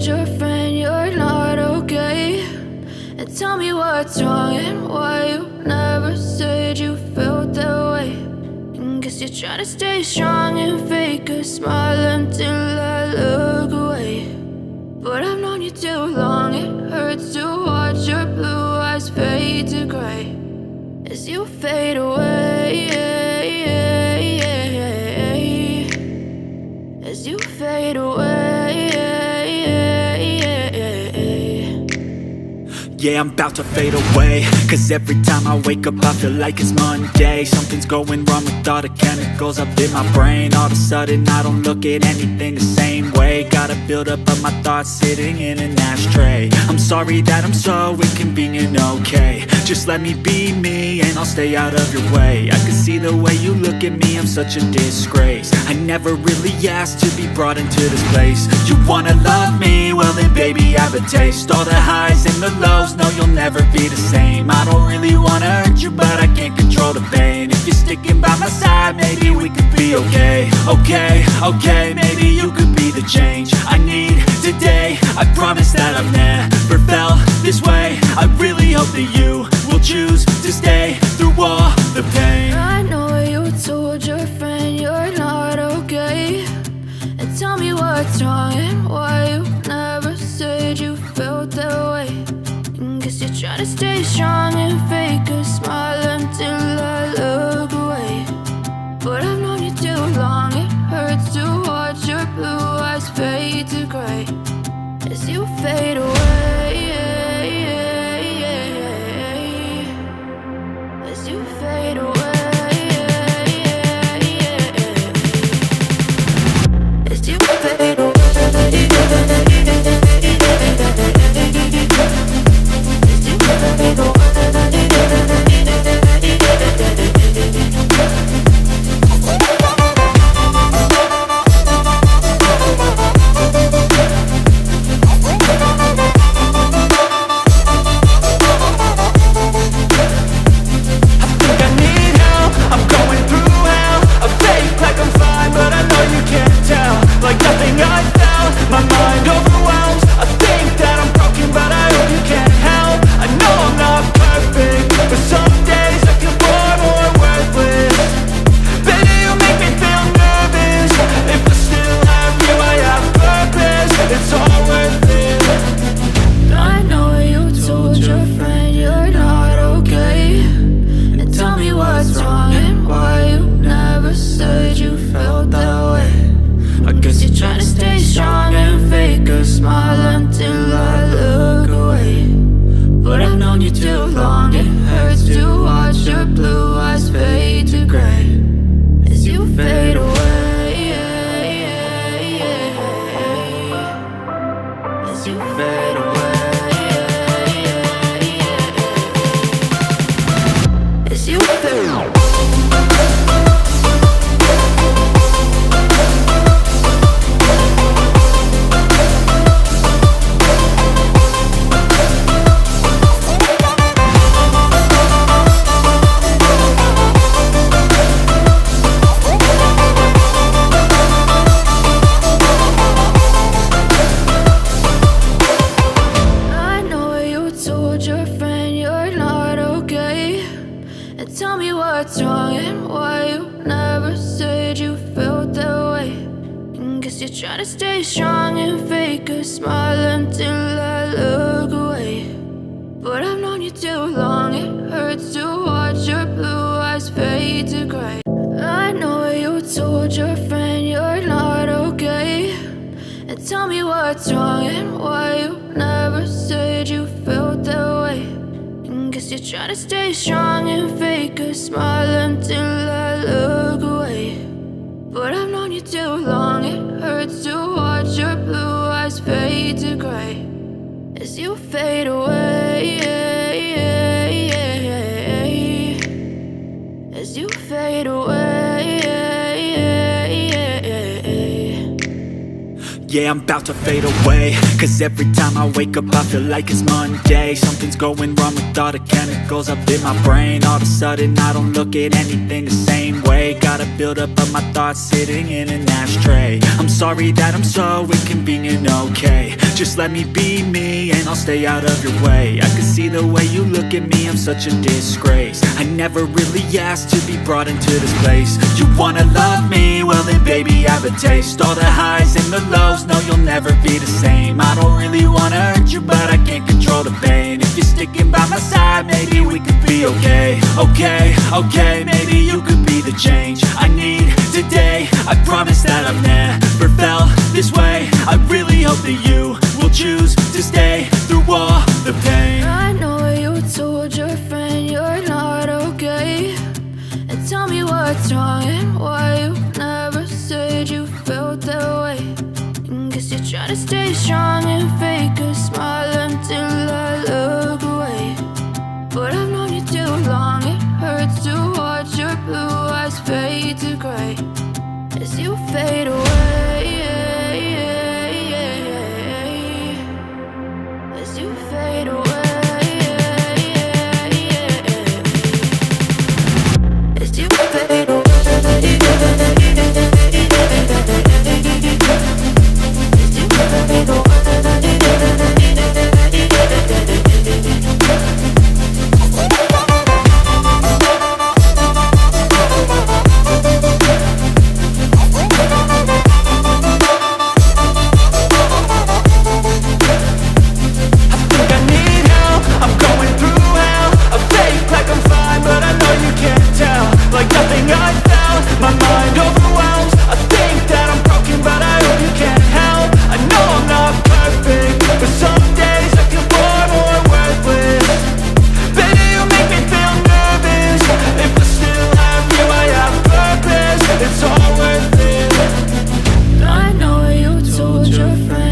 told your friend you're not okay? And tell me what's wrong and why you never said you felt that way. And guess you're trying to stay strong and fake a smile until I look away. But I've known you too long, it hurts to watch your blue eyes fade to gray as you fade away, as you fade away. Yeah, I'm about to fade away, cause every time I wake up I feel like it's Monday. Something's going wrong with all the chemicals up in my brain. All of a sudden I don't look at anything the same way. Got a buildup of my thoughts sitting in an ashtray. I'm sorry that I'm so inconvenient, okay? Just let me be me and I'll stay out of your way. I can see the way you look at me, I'm such a disgrace. I never really asked to be brought into this place. You wanna love me? Well then baby I have a taste. All the highs and the lows, no, you'll never be the same. I don't really wanna hurt you, but I can't control the pain. If you're sticking by my side, maybe we could be okay. Okay, maybe you could be the change I need today. I promise that I've never felt this way. I really hope that you will choose to stay through all the pain. I know you told your friend you're not okay. And tell me what's wrong and why you never said you felt that way. Guess you're trying to stay strong and fake a smile until I look away. But I've known you too long, it hurts to watch your blue eyes fade to gray as you fade away, as you fade away, as you fade away. Yeah, I'm about to fade away, cause every time I wake up I feel like it's Monday. Something's going wrong with all the chemicals up in my brain. All of a sudden I don't look at anything the same way. Got a buildup of my thoughts sitting in an ashtray. I'm sorry that I'm so inconvenient, okay? Just let me be me and I'll stay out of your way. I can see the way you look at me, I'm such a disgrace. I never really asked to be brought into this place. You wanna love me? Well then baby have a taste. All the highs and the lows, no you'll never be the same. I don't really wanna hurt you but I can't control the pain. If you're sticking by my side, maybe we could be okay. Okay, maybe you could be the change I need today. I promise that I've never felt this way. I really hope that you will choose to stay through all the pain. I know you told your friend you're not okay, and tell me what's wrong and why you never said you felt that way. And guess you're trying to stay strong and fake a smile until I look away. But I've known you too long, it hurts to watch your blue eyes fade to gray as you fade away. As you fade away. As you fade away. As you fade away. It's all worth it. I know you told your friend